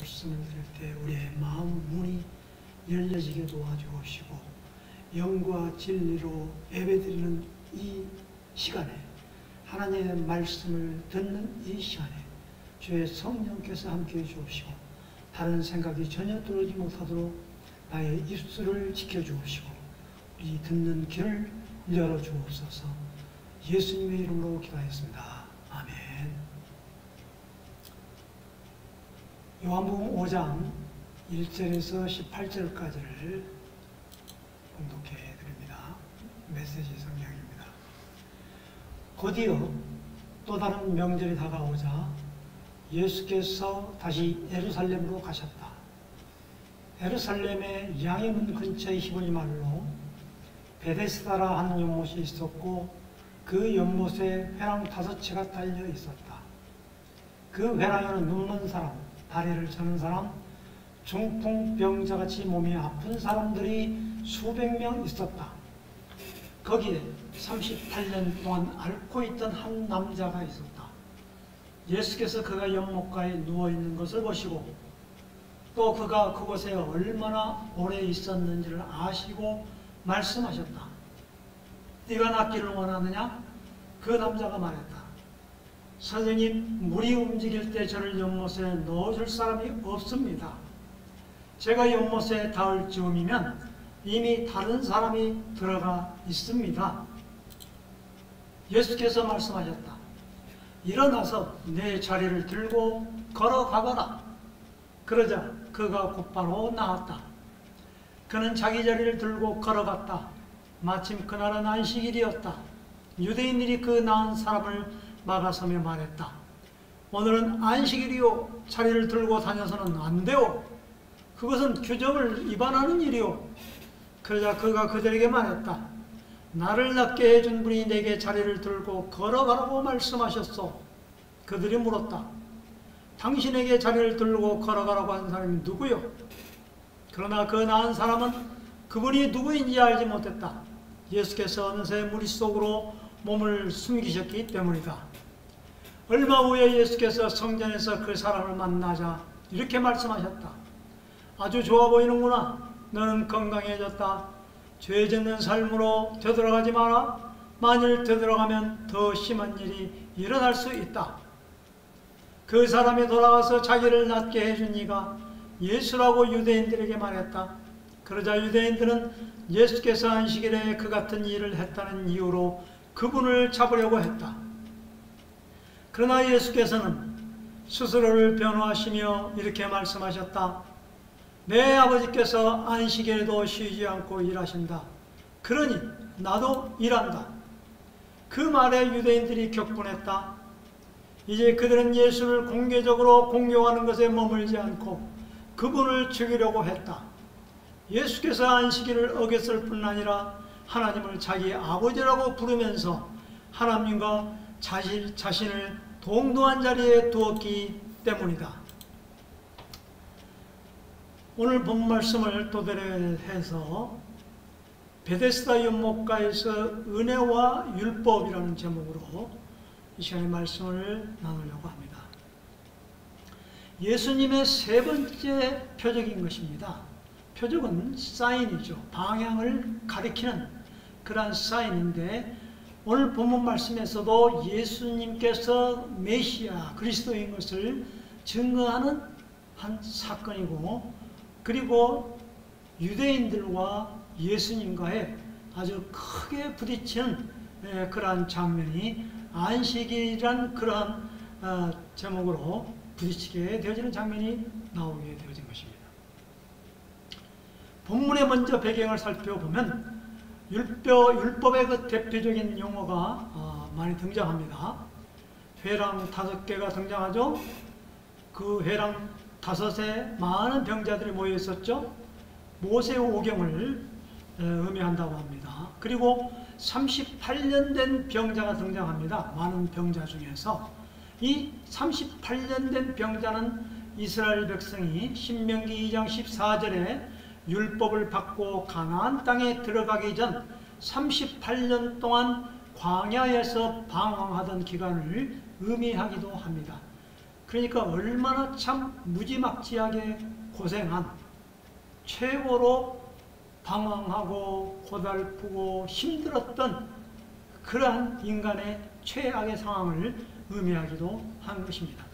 말씀을 들을 때 우리의 마음 문이 열려지게 도와주시고 영과 진리로 예배드리는 이 시간에 하나님의 말씀을 듣는 이 시간에 주의 성령께서 함께해 주옵시고 다른 생각이 전혀 들어오지 못하도록 나의 입술을 지켜주옵시고 이 듣는 귀를 열어주옵소서. 예수님의 이름으로 기도하였습니다. 아멘. 요한복음 5장 1절에서 18절까지를 봉독해 드립니다. 메시지 성경입니다. 곧이어 또 다른 명절이 다가오자 예수께서 다시 예루살렘으로 가셨다. 예루살렘의 양의 문 근처의 히브리 말로 베데스다라 하는 연못이 있었고 그 연못에 회랑 5채가 달려 있었다. 그 회랑에는 눕는 사람, 다리를 저는 사람, 중풍병자같이 몸이 아픈 사람들이 수백 명 있었다. 거기에 38년 동안 앓고 있던 한 남자가 있었다. 예수께서 그가 연못가에 누워있는 것을 보시고 또 그가 그곳에 얼마나 오래 있었는지를 아시고 말씀하셨다. 네가 낫기를 원하느냐? 그 남자가 말했다. 선생님, 물이 움직일 때 저를 연못에 넣어줄 사람이 없습니다. 제가 연못에 닿을 즈음이면 이미 다른 사람이 들어가 있습니다. 예수께서 말씀하셨다. 일어나서 내 자리를 들고 걸어가거라. 그러자 그가 곧바로 나았다. 그는 자기 자리를 들고 걸어갔다. 마침 그날은 안식일이었다. 유대인들이 그 나은 사람을 막아서며 말했다. 오늘은 안식일이요. 자리를 들고 다녀서는 안 되오. 그것은 규정을 위반하는 일이오. 그러자 그가 그들에게 말했다. 나를 낫게 해준 분이 내게 자리를 들고 걸어가라고 말씀하셨소. 그들이 물었다. 당신에게 자리를 들고 걸어가라고 한 사람이 누구요? 그러나 그 나은 사람은 그분이 누구인지 알지 못했다. 예수께서 어느새 무릿속으로 몸을 숨기셨기 때문이다. 얼마 후에 예수께서 성전에서 그 사람을 만나자 이렇게 말씀하셨다. 아주 좋아 보이는구나. 너는 건강해졌다. 죄 짓는 삶으로 되돌아가지 마라. 만일 되돌아가면 더 심한 일이 일어날 수 있다. 그 사람이 돌아가서 자기를 낫게 해준 이가 예수라고 유대인들에게 말했다. 그러자 유대인들은 예수께서 안식일에 그 같은 일을 했다는 이유로 그분을 잡으려고 했다. 그러나 예수께서는 스스로를 변호하시며 이렇게 말씀하셨다. 내 아버지께서 안식일에도 쉬지 않고 일하신다. 그러니 나도 일한다. 그 말에 유대인들이 격분했다. 이제 그들은 예수를 공개적으로 공경하는 것에 머물지 않고 그분을 죽이려고 했다. 예수께서 안식일을 어겼을 뿐 아니라 하나님을 자기 아버지라고 부르면서 하나님과 자신을 동등한 자리에 두었기 때문이다. 오늘 본 말씀을 토대로 해서 베데스다 연못가에서 은혜와 율법이라는 제목으로 이 시간에 말씀을 나누려고 합니다. 예수님의 세 번째 표적인 것입니다. 표적은 사인이죠. 방향을 가리키는 그러한 사인인데 오늘 본문 말씀에서도 예수님께서 메시아 그리스도인 것을 증거하는 한 사건이고 그리고 유대인들과 예수님과의 아주 크게 부딪히는 그러한 장면이 안식일이란 그러한 제목으로 부딪히게 되어지는 장면이 나오게 되어진 것입니다. 본문의 먼저 배경을 살펴보면 율법의 그 대표적인 용어가 많이 등장합니다. 회랑 5개가 등장하죠. 그 회랑 5에 많은 병자들이 모여 있었죠. 모세의 오경을 의미한다고 합니다. 그리고 38년 된 병자가 등장합니다. 많은 병자 중에서 이 38년 된 병자는 이스라엘 백성이 신명기 2장 14절에 율법을 받고 가나안 땅에 들어가기 전 38년 동안 광야에서 방황하던 기간을 의미하기도 합니다. 그러니까 얼마나 참 무지막지하게 고생한, 최고로 방황하고 고달프고 힘들었던 그러한 인간의 최악의 상황을 의미하기도 한 것입니다.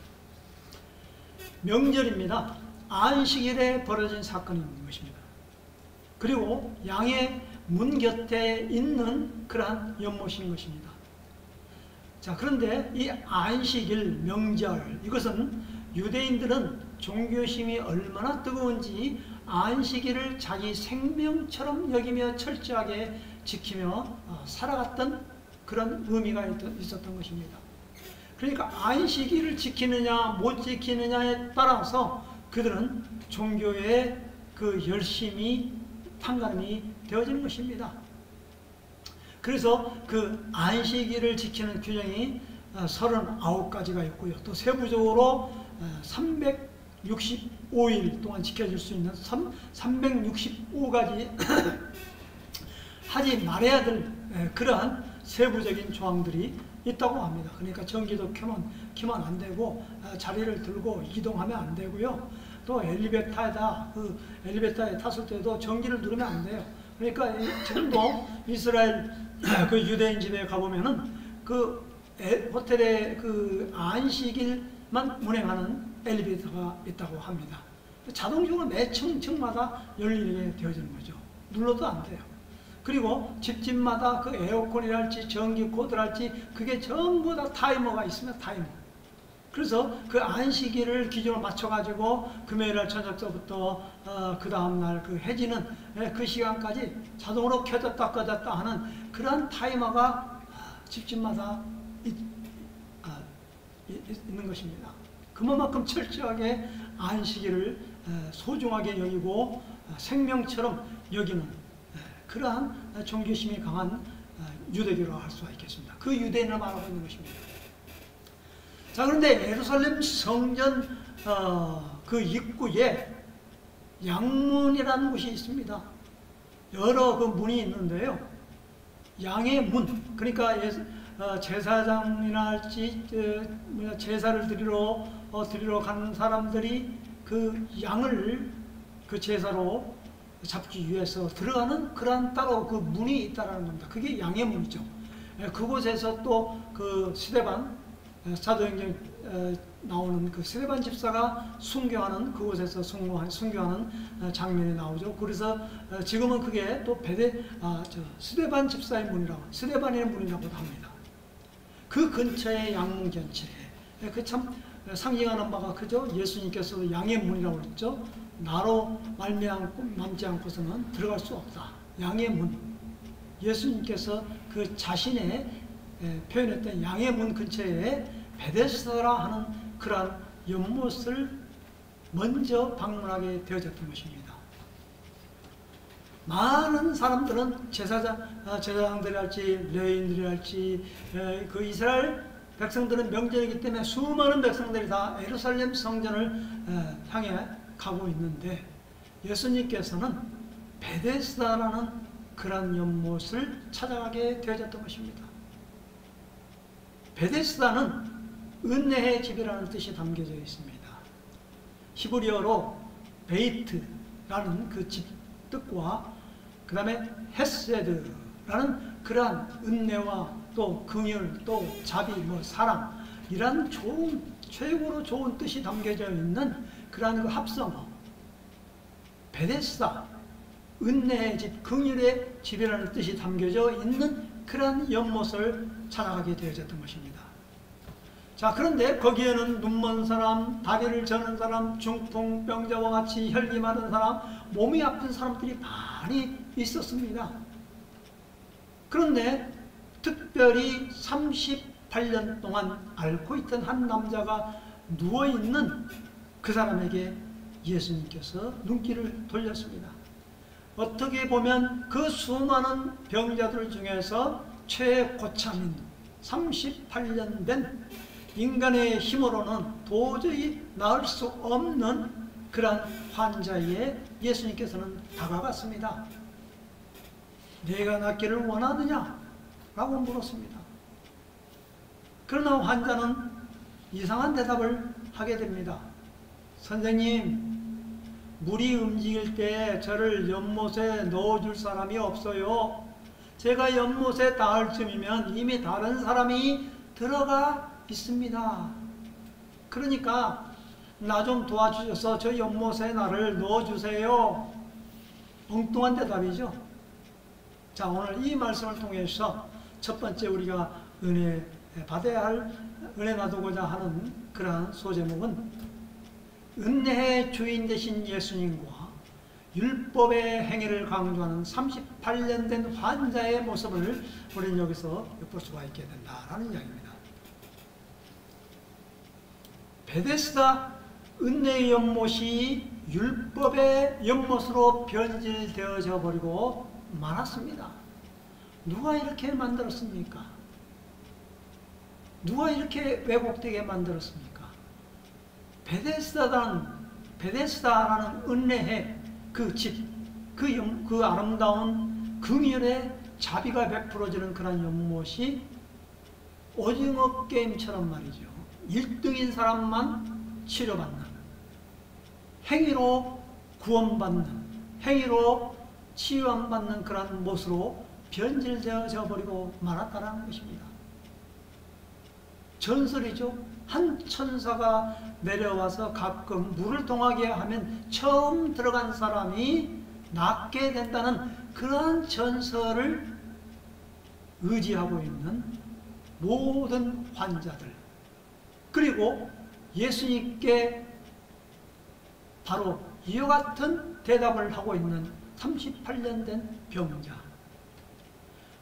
명절입니다. 안식일에 벌어진 사건인 것입니다. 그리고 양의 문 곁에 있는 그러한 연못인 것입니다. 자, 그런데 이 안식일, 명절, 이것은 유대인들은 종교심이 얼마나 뜨거운지 안식일을 자기 생명처럼 여기며 철저하게 지키며 살아갔던 그런 의미가 있었던 것입니다. 그러니까 안식일을 지키느냐 못 지키느냐에 따라서 그들은 종교의 그 열심이 판가름이 되어지는 것입니다. 그래서 그 안식일을 지키는 규정이 39가지가 있고요. 또 세부적으로 365일 동안 지켜질 수 있는 365가지 하지 말아야 될 그러한 세부적인 조항들이 있다고 합니다. 그러니까 전기도 켜면 안 되고, 자리를 들고 이동하면 안 되고요. 또 엘리베이터에 탔을 때도 전기를 누르면 안 돼요. 그러니까 지금도 이스라엘 그 유대인 집에 가보면은 그 호텔에 그 안식일만 운행하는 엘리베이터가 있다고 합니다. 자동적으로 매 층마다 열리게 되어지는 거죠. 눌러도 안 돼요. 그리고 집집마다 그 에어컨이랄지 전기 코드랄지 그게 전부 다 타이머가 있으면 타이머. 그래서 그 안식일을 기준으로 맞춰가지고 금요일날 저녁서부터 그 다음날 그 해지는 그 시간까지 자동으로 켜졌다 꺼졌다 하는 그런 타이머가 집집마다 있는 것입니다. 그만큼 철저하게 안식일을 소중하게 여기고 생명처럼 여기는 그러한 종교심이 강한 유대교라고 할 수가 있겠습니다. 그 유대인을 말하고 있는 것입니다. 자, 그런데 예루살렘 성전 그 입구에 양문이라는 곳이 있습니다. 여러 그 문이 있는데요. 양의 문, 그러니까 제사장이나 할지 제사를 드리러 가는 사람들이 그 양을 그 제사로 잡기 위해서 들어가는 그런 따로 그 문이 있다는 겁니다. 그게 양의 문이죠. 그곳에서 또 그 스데반, 사도행전 나오는 그 스데반 집사가 순교하는 그곳에서 순교하는 장면이 나오죠. 그래서 지금은 그게 또 스데반 집사의 문이라고, 스데반의 문이라고도 합니다. 그 근처에 양문 근처에 그 참 상징하는 바가 크죠. 예수님께서도 양의 문이라고 그랬죠. 나로 말미암지 않고서는 들어갈 수 없다. 양의 문. 예수님께서 그 자신의 표현했던 양의 문 근처에 베데스다라 하는 그러한 연못을 먼저 방문하게 되어졌던 것입니다. 많은 사람들은 제사장들이 할지 레위인들이 할지 그 이스라엘 백성들은 명절이기 때문에 수많은 백성들이 다 예루살렘 성전을 향해 가고 있는데 예수님께서는 베데스다라는 그런 연못을 찾아가게 되어졌던 것입니다. 베데스다는 은혜의 집이라는 뜻이 담겨져 있습니다. 히브리어로 베이트라는 그 집 뜻과 그 다음에 헤세드라는 그러한 은혜와 또 긍휼, 또 자비, 사랑 이런 최고로 좋은 뜻이 담겨져 있는 그러한 그 합성어 베데스다, 은혜의 집, 긍휼의 집이라는 뜻이 담겨져 있는 그러한 연못을 찾아가게 되어졌던 것입니다. 자, 그런데 거기에는 눈먼 사람, 다리를 저는 사람, 중풍병자와 같이 혈기 마른 사람, 몸이 아픈 사람들이 많이 있었습니다. 그런데 특별히 38년 동안 앓고 있던 한 남자가 누워있는 그 사람에게 예수님께서 눈길을 돌렸습니다. 어떻게 보면 그 수많은 병자들 중에서 최고참인 38년 된 인간의 힘으로는 도저히 나을 수 없는 그런 환자에 예수님께서는 다가갔습니다. 내가 낫기를 원하느냐? 라고 물었습니다. 그러나 환자는 이상한 대답을 하게 됩니다. 선생님, 물이 움직일 때 저를 연못에 넣어줄 사람이 없어요. 제가 연못에 닿을 쯤이면 이미 다른 사람이 들어가 있습니다. 그러니까 나 좀 도와주셔서 저 연못에 나를 넣어주세요. 엉뚱한 대답이죠. 자, 오늘 이 말씀을 통해서 첫 번째 우리가 은혜 받아야 할, 은혜 나누고자 하는 그러한 소제목은 은혜의 주인 되신 예수님과 율법의 행위를 강조하는 38년 된 환자의 모습을 우리는 여기서 엿볼 수가 있게 된다라는 이야기입니다. 베데스다 은혜의 연못이 율법의 연못으로 변질되어져 버리고 말았습니다. 누가 이렇게 만들었습니까? 누가 이렇게 왜곡되게 만들었습니까? 베데스다라는 은혜의 그 집, 그 아름다운 긍휼의 자비가 베풀어지는 그런 연못이 오징어 게임처럼 말이죠. 1등인 사람만 치료받는, 행위로 구원받는, 행위로 치유받는 그런 못으로 변질되어져 버리고 말았다는 것입니다. 전설이죠. 한 천사가 내려와서 가끔 물을 통하게 하면 처음 들어간 사람이 낫게 된다는 그러한 전설을 의지하고 있는 모든 환자들, 그리고 예수님께 바로 이와 같은 대답을 하고 있는 38년 된 병자.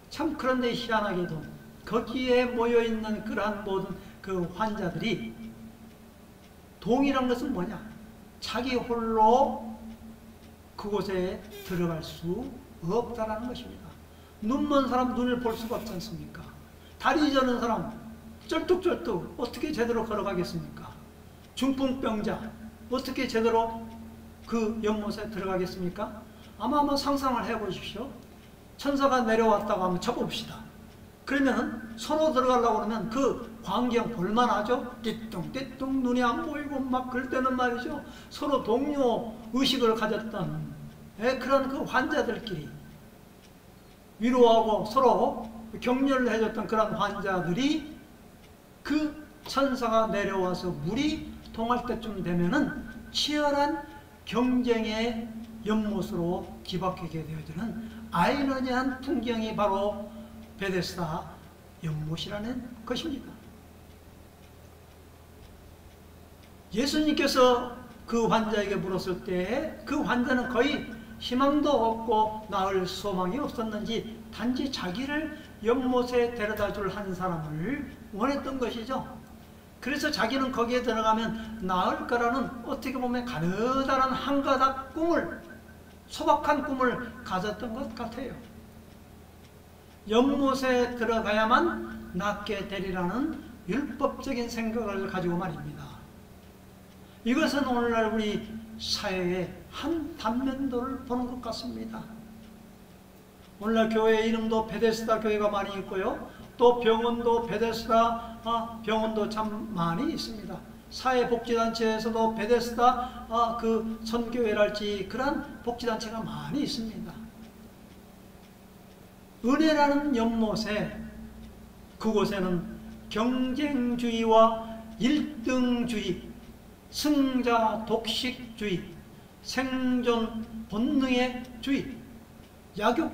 참 그런데 희한하게도 거기에 모여있는 그러한 모든 그 환자들이 동일한 것은 뭐냐? 자기 홀로 그곳에 들어갈 수 없다라는 것입니다. 눈먼 사람 눈을 볼 수가 없지 않습니까? 다리 저는 사람 쩔뚝쩔뚝 어떻게 제대로 걸어가겠습니까? 중풍병자 어떻게 제대로 그 연못에 들어가겠습니까? 아마 상상을 해보십시오. 천사가 내려왔다고 한번 쳐봅시다. 그러면 서로 들어가려고 그러면 그 광경 볼만하죠? 띠뚱띠뚱 눈이 안 보이고 막 그럴 때는 말이죠. 서로 동료 의식을 가졌던 그런 그 환자들끼리 위로하고 서로 격려를 해줬던 그런 환자들이 그 천사가 내려와서 물이 통할 때쯤 되면은 치열한 경쟁의 연못으로 기박하게 되어지는 아이러니한 풍경이 바로 베데스다 연못이라는 것입니다. 예수님께서 그 환자에게 물었을 때 그 환자는 거의 희망도 없고 나을 소망이 없었는지 단지 자기를 연못에 데려다 줄 한 사람을 원했던 것이죠. 그래서 자기는 거기에 들어가면 나을 거라는 어떻게 보면 가느다란 한 가닥 꿈을, 소박한 꿈을 가졌던 것 같아요. 연못에 들어가야만 낫게 되리라는 율법적인 생각을 가지고 말입니다. 이것은 오늘날 우리 사회의 한 단면도를 보는 것 같습니다. 오늘날 교회 이름도 베데스다 교회가 많이 있고요. 또 병원도 베데스다 병원도 참 많이 있습니다. 사회복지단체에서도 베데스다 그 선교회랄지 그런 복지단체가 많이 있습니다. 은혜라는 연못에 그곳에는 경쟁주의와 일등주의, 승자 독식주의, 생존 본능의 주의, 약육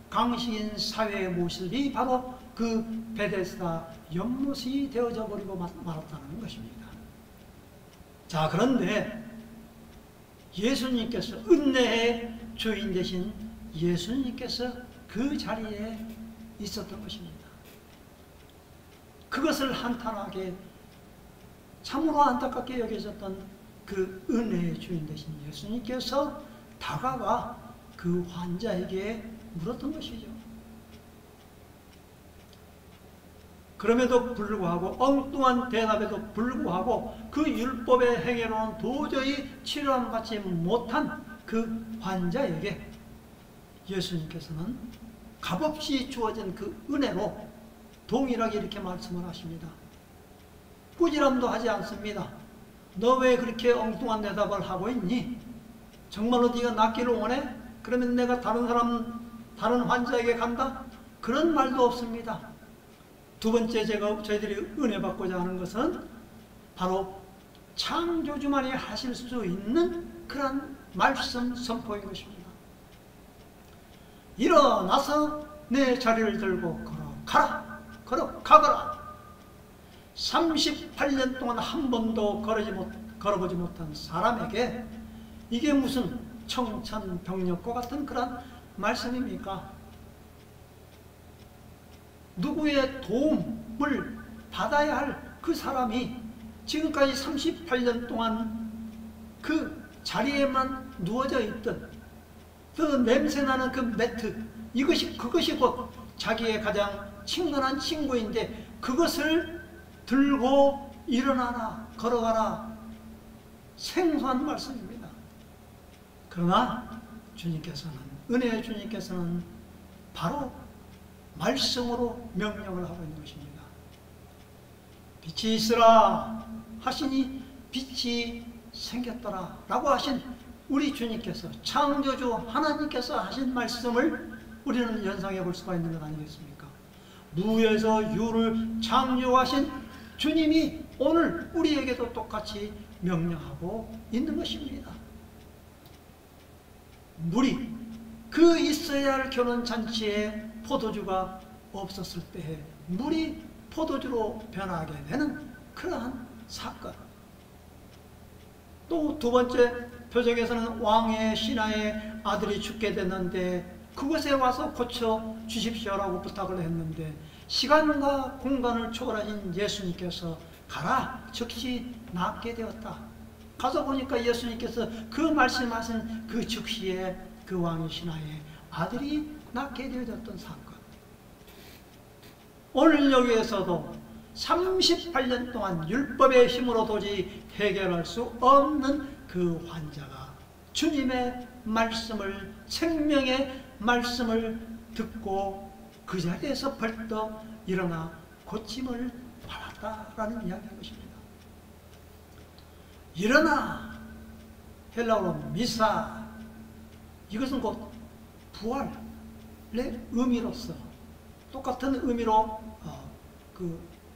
강식인 사회의 모습이 바로 그 베데스다 연못이 되어져 버리고 말았다는 것입니다. 자, 그런데 예수님께서, 은혜의 주인 되신 예수님께서 그 자리에 있었던 것입니다. 그것을 한탄하게 참으로 안타깝게 여겨졌던 그 은혜의 주인 되신 예수님께서 다가가 그 환자에게 물었던 것이죠. 그럼에도 불구하고, 엉뚱한 대답에도 불구하고 그 율법의 행위로는 도저히 치료받지 못한 그 환자에게 예수님께서는 값없이 주어진 그 은혜로 동일하게 이렇게 말씀을 하십니다. 꾸지람도 하지 않습니다. 너 왜 그렇게 엉뚱한 대답을 하고 있니? 정말로 네가 낫기를 원해? 그러면 내가 다른 환자에게 간다? 그런 말도 없습니다. 두 번째 저희들이 은혜 받고자 하는 것은 바로 창조주만이 하실 수 있는 그런 말씀 선포인 것입니다. 일어나서 내 자리를 들고 걸어가라. 걸어가거라. 38년 동안 한 번도 걸어보지 못한 사람에게 이게 무슨 청천벽력과 같은 그런 말씀입니까? 누구의 도움을 받아야 할 그 사람이 지금까지 38년 동안 그 자리에만 누워져 있던 그 냄새나는 그 매트, 그것이 곧 자기의 가장 친근한 친구인데 그것을 들고 일어나라, 걸어가라. 생소한 말씀입니다. 그러나 주님께서는, 은혜의 주님께서는 바로 말씀으로 명령을 하고 있는 것입니다. 빛이 있으라 하시니 빛이 생겼더라 라고 하신 우리 주님께서, 창조주 하나님께서 하신 말씀을 우리는 연상해 볼 수가 있는 것 아니겠습니까? 무에서 유를 창조하신 주님이 오늘 우리에게도 똑같이 명령하고 있는 것입니다. 물이 그 있어야 할 결혼잔치에 포도주가 없었을 때에 물이 포도주로 변하게 되는 그러한 사건. 또 두 번째 표적에서는 왕의 신하의 아들이 죽게 됐는데 그곳에 와서 고쳐 주십시오라고 부탁을 했는데 시간과 공간을 초월하신 예수님께서 가라, 즉시 낫게 되었다. 가서 보니까 예수님께서 그 말씀하신 그 즉시에 그 왕의 신하의 아들이 낫게 되어졌던 사건. 오늘 여기에서도 38년 동안 율법의 힘으로 도저히 해결할 수 없는 그 환자가 주님의 말씀을, 생명의 말씀을 듣고 그 자리에서 벌떡 일어나 고침을 받았다라는 이야기인 것입니다. 일어나, 헬라어로 미사, 이것은 곧 부활의 의미로서 똑같은 의미로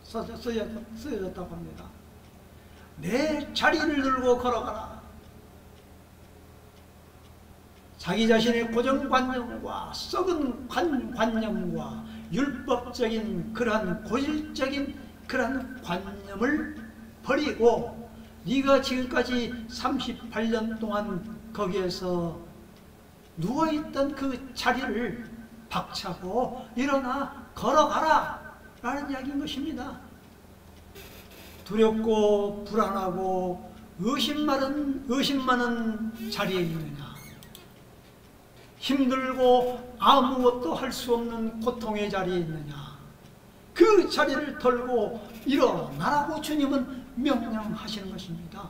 쓰여졌다고 합니다. 내 자리를 들고 걸어가라. 자기 자신의 고정관념과 썩은 관념과 율법적인 그러한 고질적인 그러한 관념을 버리고 네가 지금까지 38년 동안 거기에서 누워있던 그 자리를 박차고 일어나 걸어가라 라는 이야기인 것입니다. 두렵고 불안하고 의심 많은 자리에 있느냐, 힘들고 아무것도 할 수 없는 고통의 자리에 있느냐, 그 자리를 털고 일어나라고 주님은 명령하시는 것입니다.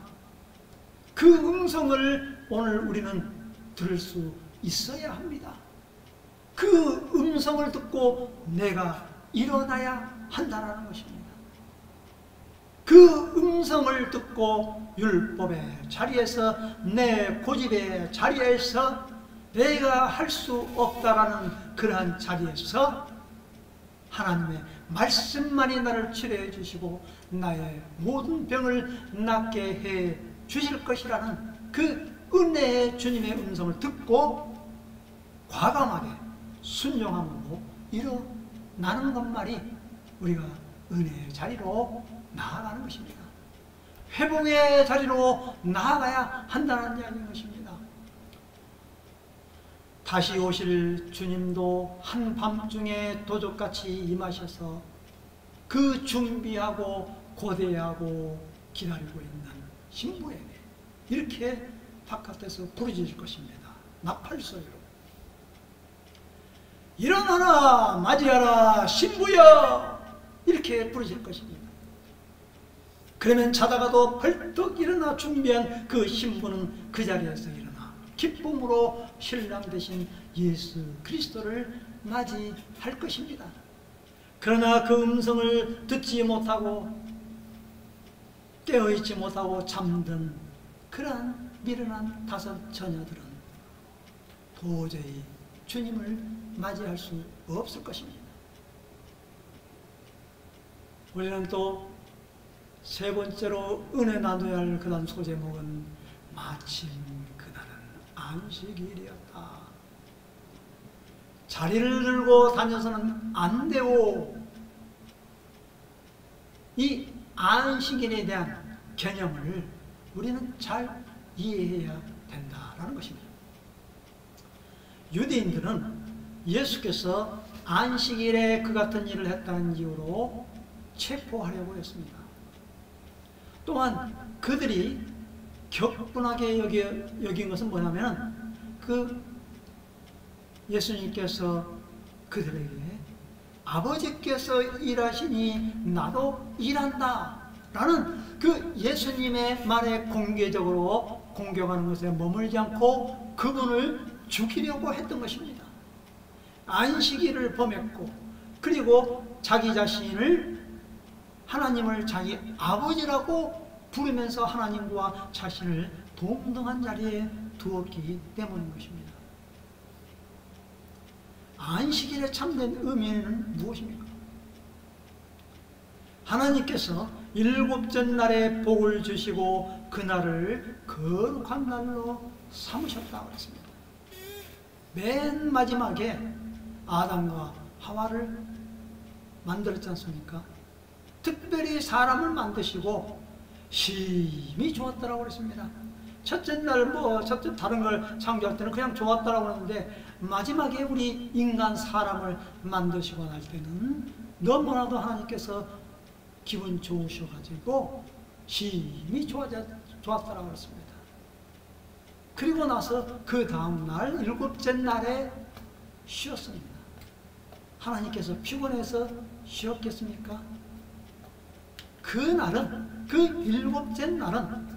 그 음성을 오늘 우리는 들을 수 있어야 합니다. 그 음성을 듣고 내가 일어나야 한다는 것입니다. 그 음성을 듣고 율법의 자리에서, 내 고집의 자리에서, 내가 할 수 없다라는 그러한 자리에서 하나님의 말씀만이 나를 치료해 주시고 나의 모든 병을 낫게 해 주실 것이라는 그 은혜의 주님의 음성을 듣고 과감하게 순종함으로 일어나는 것만이 우리가 은혜의 자리로 나아가는 것입니다. 회복의 자리로 나아가야 한다는 이야기인 것입니다. 다시 오실 주님도 한밤중에 도적같이 임하셔서 그 준비하고 고대하고 기다리고 있는 신부에게 이렇게 바깥에서 부르짖을 것입니다. 나팔소리로. 일어나라 맞이하라 신부여, 이렇게 부르짖을 것입니다. 그러면 자다가도 벌떡 일어나 준비한 그 신부는 그 자리에서 일어나 기쁨으로 신랑 되신 예수 그리스도를 맞이할 것입니다. 그러나 그 음성을 듣지 못하고 깨어있지 못하고 잠든 그러한 미련한 5 처녀들은 도저히 주님을 맞이할 수 없을 것입니다. 우리는 또 3번째로 은혜 나눠야 할 그다음 소제목은 마침 그날은 안식일이었다. 자리를 들고 다녀서는 안 되오. 이 안식일에 대한 개념을 우리는 잘 이해해야 된다라는 것입니다. 유대인들은 예수께서 안식일에 그 같은 일을 했다는 이유로 체포하려고 했습니다. 또한 그들이 격분하게 여긴 것은 뭐냐면 예수님께서 그들에게 아버지께서 일하시니 나도 일한다 라는 그 예수님의 말에 공개적으로 공격하는 것에 머물지 않고 그분을 죽이려고 했던 것입니다. 안식일을 범했고 그리고 자기 자신을 하나님을 자기 아버지라고 부르면서 하나님과 자신을 동등한 자리에 두었기 때문인 것입니다. 안식일의 참된 의미는 무엇입니까? 하나님께서 7째 날에 복을 주시고 그날을 거룩한 날로 삼으셨다고 했습니다. 맨 마지막에 아담과 하와를 만들었지 않습니까? 특별히 사람을 만드시고 심히 좋았다라고 그랬습니다. 첫째 날 다른 걸 창조할 때는 그냥 좋았다라고 하는데 마지막에 우리 인간 사람을 만드시고 날 때는 너무나도 하나님께서 기분 좋으셔가지고 심히 좋았다라고 그랬습니다. 그리고 나서 그 다음 날 7째 날에 쉬었습니다. 하나님께서 피곤해서 쉬었겠습니까? 그 7째 날은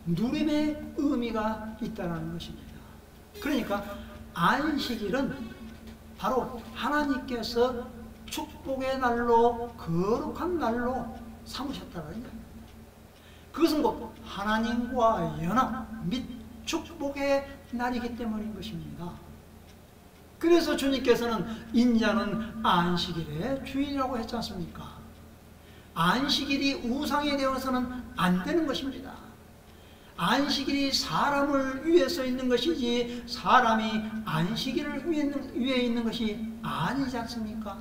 누림의 의미가 있다는 것입니다. 그러니까 안식일은 바로 하나님께서 축복의 날로 거룩한 날로 삼으셨다는 거예요. 그것은 곧 하나님과 연합 및 축복의 날이기 때문인 것입니다. 그래서 주님께서는 인자는 안식일의 주인이라고 했지 않습니까? 안식일이 우상이 되어서는 안 되는 것입니다. 안식일이 사람을 위해서 있는 것이지 사람이 안식일을 위해 있는 것이 아니지 않습니까?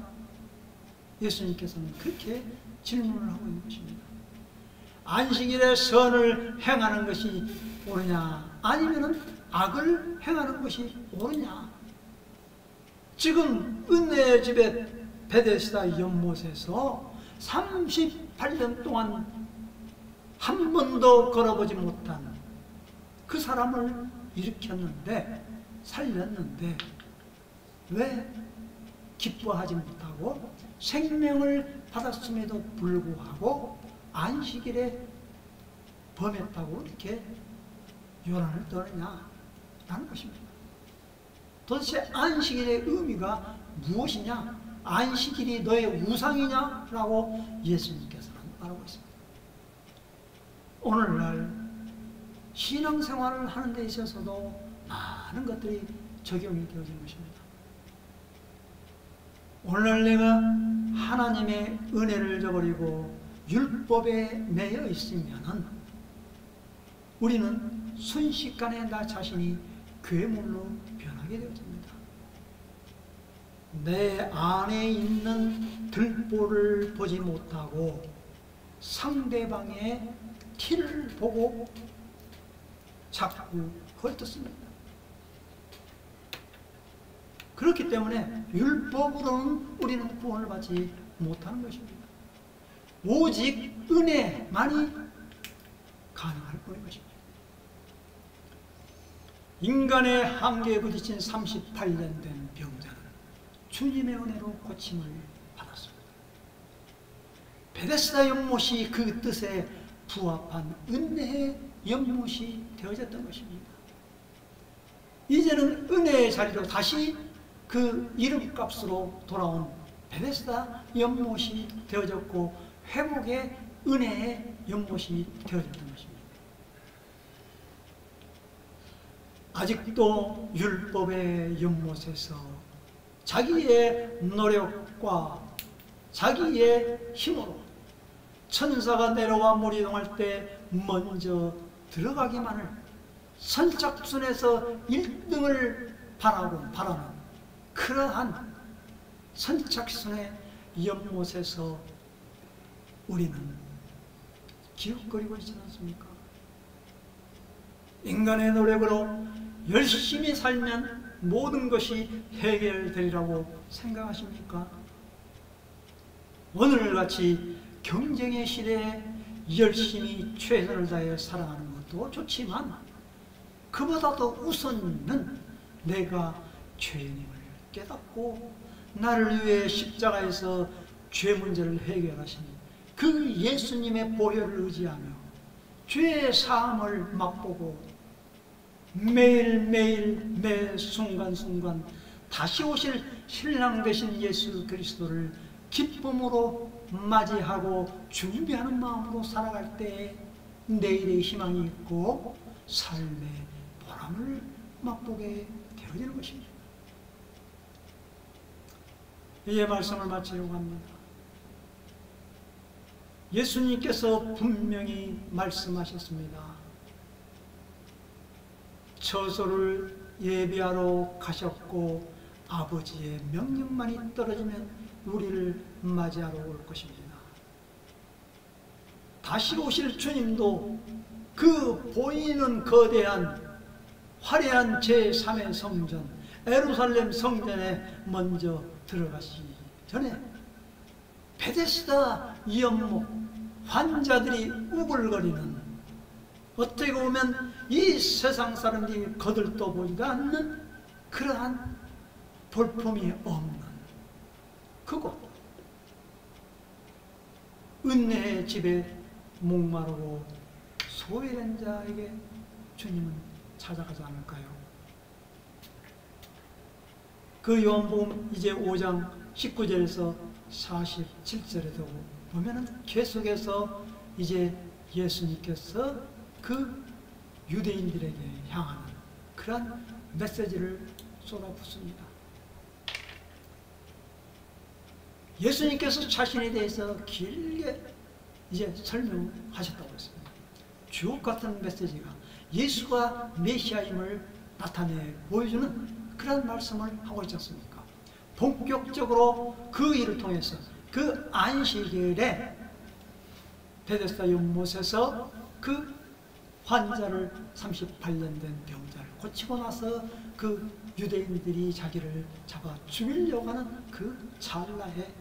예수님께서는 그렇게 질문을 하고 있는 것입니다. 안식일에 선을 행하는 것이 옳으냐 아니면 악을 행하는 것이 옳으냐. 지금 은혜의 집에 베데스다 연못에서 38년 동안 한 번도 걸어보지 못한 그 사람을 일으켰는데 살렸는데 왜 기뻐하지 못하고 생명을 받았음에도 불구하고 안식일에 범했다고 이렇게 요란을 떠느냐라는 것입니다. 도대체 안식일의 의미가 무엇이냐? 안식일이 너의 우상이냐라고 예수님께서는 말하고 있습니다. 오늘날 신앙생활을 하는 데 있어서도 많은 것들이 적용이 되어진 것입니다. 오늘날 내가 하나님의 은혜를 저버리고 율법에 매여 있으면 우리는 순식간에 나 자신이 괴물로 변하게 되어집니다. 내 안에 있는 들보를 보지 못하고 상대방의 티를 보고 자꾸 헐뜯습니다. 그렇기 때문에 율법으로는 우리는 구원을 받지 못하는 것입니다. 오직 은혜만이 가능할 뿐인 것입니다. 인간의 한계에 부딪힌 38년 된 병자는 주님의 은혜로 고침을 받았습니다. 베데스다 연못이 그 뜻에 부합한 은혜의 연못이 되어졌던 것입니다. 이제는 은혜의 자리로 다시 그 이름값으로 돌아온 베데스다 연못이 되어졌고 회복의 은혜의 연못이 되어졌던 것입니다. 아직도 율법의 연못에서 자기의 노력과 자기의 힘으로 천사가 내려와 물 이동할 때 먼저 들어가기만을 선착순에서 1등을 바라는 그러한 선착순의 연못에서 우리는 기웃거리고 있지 않습니까? 인간의 노력으로 열심히 살면 모든 것이 해결되리라고 생각하십니까? 오늘같이 경쟁의 시대에 열심히 최선을 다해 살아가는 것도 좋지만 그보다도 우선은 내가 죄인임을 깨닫고 나를 위해 십자가에서 죄 문제를 해결하신 그 예수님의 보혈을 의지하며 죄의 사함을 맛보고 매일매일 매 순간순간 다시 오실 신랑 되신 예수 그리스도를 기쁨으로 맞이하고 준비하는 마음으로 살아갈 때 내일의 희망이 있고 삶의 보람을 맛보게 되어지는 것입니다. 이제 말씀을 마치려고 합니다. 예수님께서 분명히 말씀하셨습니다. 처소를 예비하러 가셨고 아버지의 명령만이 떨어지면 우리를 맞이하러 올 것입니다. 다시 오실 주님도 그 보이는 거대한 화려한 제3의 성전 예루살렘 성전에 먼저 들어가시기 전에 베데스다 연못 환자들이 우글거리는 어떻게 보면 이 세상 사람들이 거들떠 보지도 않는 그러한 볼품이 없는 그곳 은혜의 집에 목마르고 소외된 자에게 주님은 찾아가지 않을까요? 그 요한복음 이제 5장 19절에서 47절에도 보면은 계속해서 이제 예수님께서 그 유대인들에게 향하는 그런 메시지를 쏟아붓습니다. 예수님께서 자신에 대해서 길게 이제 설명하셨다고 했습니다. 주옥 같은 메시지가 예수가 메시아임을 나타내 보여주는 그런 말씀을 하고 있지 않습니까? 본격적으로 그 일을 통해서 그 안식일에 베데스다 연못에서 그 환자를 38년 된 병자를 고치고 나서 그 유대인들이 자기를 잡아 죽이려고 하는 그 찰나에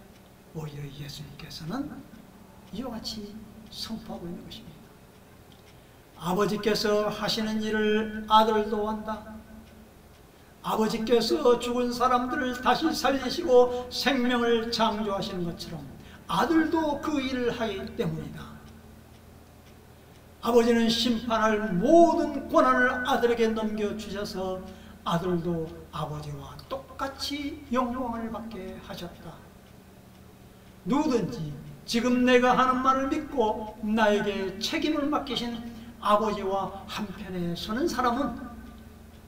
오히려 예수님께서는 이와 같이 선포하고 있는 것입니다. 아버지께서 하시는 일을 아들도 한다. 아버지께서 죽은 사람들을 다시 살리시고 생명을 창조하시는 것처럼 아들도 그 일을 하기 때문이다. 아버지는 심판할 모든 권한을 아들에게 넘겨주셔서 아들도 아버지와 똑같이 영광을 받게 하셨다. 누구든지 지금 내가 하는 말을 믿고 나에게 책임을 맡기신 아버지와 한편에 서는 사람은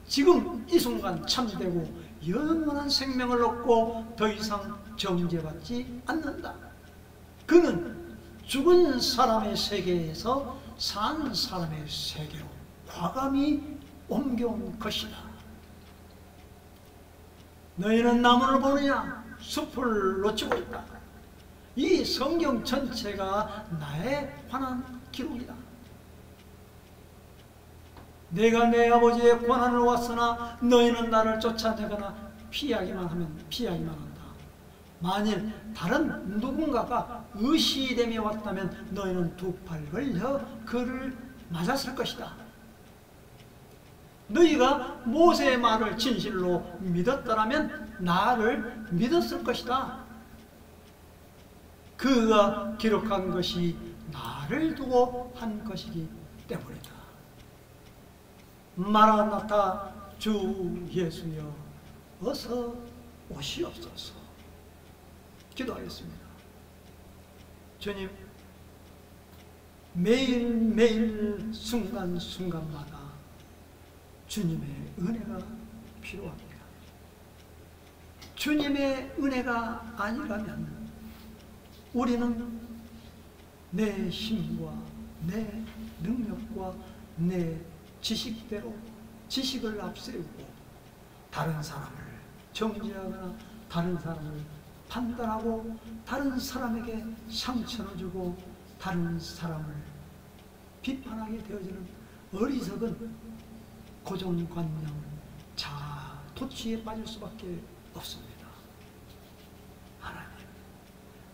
지금 이 순간 참되고 영원한 생명을 얻고 더 이상 정죄받지 않는다. 그는 죽은 사람의 세계에서 산 사람의 세계로 과감히 옮겨온 것이다. 너희는 나무를 보느냐? 숲을 놓치고 있다. 이 성경 전체가 나에 관한 기록이다. 내가 내 아버지의 권한을 왔으나 너희는 나를 쫓아내거나 피하기만 하면 피하기만 한다. 만일 다른 누군가가 의시됨이 왔다면 너희는 두 팔 걸려 그를 맞았을 것이다. 너희가 모세의 말을 진실로 믿었더라면 나를 믿었을 것이다. 그가 기록한 것이 나를 두고 한 것이기 때문이다. 마라나타 주 예수여 어서 오시옵소서. 기도하겠습니다. 주님, 매일매일 순간순간마다 주님의 은혜가 필요합니다. 주님의 은혜가 아니라면 우리는 내 힘과 내 능력과 내 지식대로 지식을 앞세우고 다른 사람을 정죄하거나 다른 사람을 판단하고 다른 사람에게 상처를 주고 다른 사람을 비판하게 되어지는 어리석은 고정관념 자토취에 빠질 수밖에 없습니다. 하나님,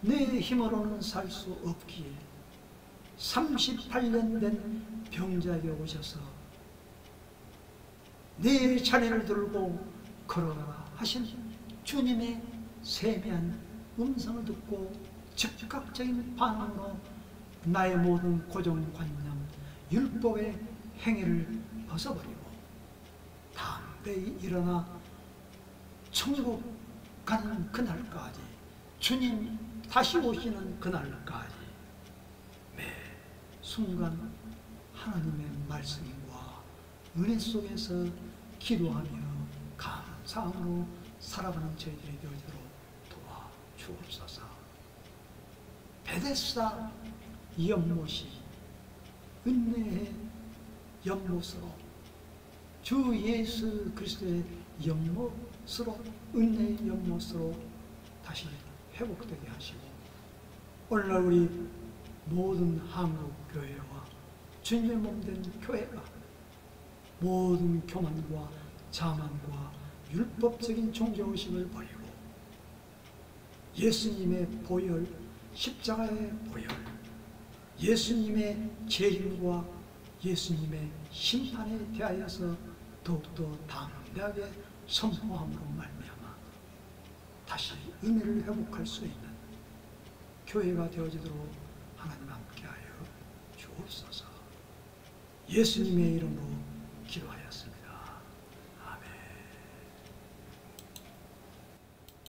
내 힘으로는 살 수 없기에 38년 된 병자에게 오셔서 내 자네를 들고 걸어가라 하신 주님의 세미한 음성을 듣고 즉각적인 반응으로 나의 모든 고정관념, 율법의 행위를 벗어버리고 담대히 일어나 천국 가는 그날까지, 주님 다시 오시는 그날까지 매 순간 하나님의 말씀과 은혜 속에서 기도하며 감사함으로 살아가는 저희들이 되도록 도와주옵소서. 베데스다 연못이 은혜의 연못으로, 주 예수 그리스도의 연못으로, 은혜의 연못으로 다시 회복되게 하시고, 오늘날 우리 모든 한국교회와 주님의 몸된 교회가 모든 교만과 자만과 율법적인 종교의식을 버리고 예수님의 보혈, 십자가의 보혈, 예수님의 재림과 예수님의 심판에 대하여서 더욱더 담대하게 선포함으로 말미암아 다시 은혜를 회복할 수 있는 교회가 되어지도록 하나님 함께하여 주옵소서. 예수님의 이름으로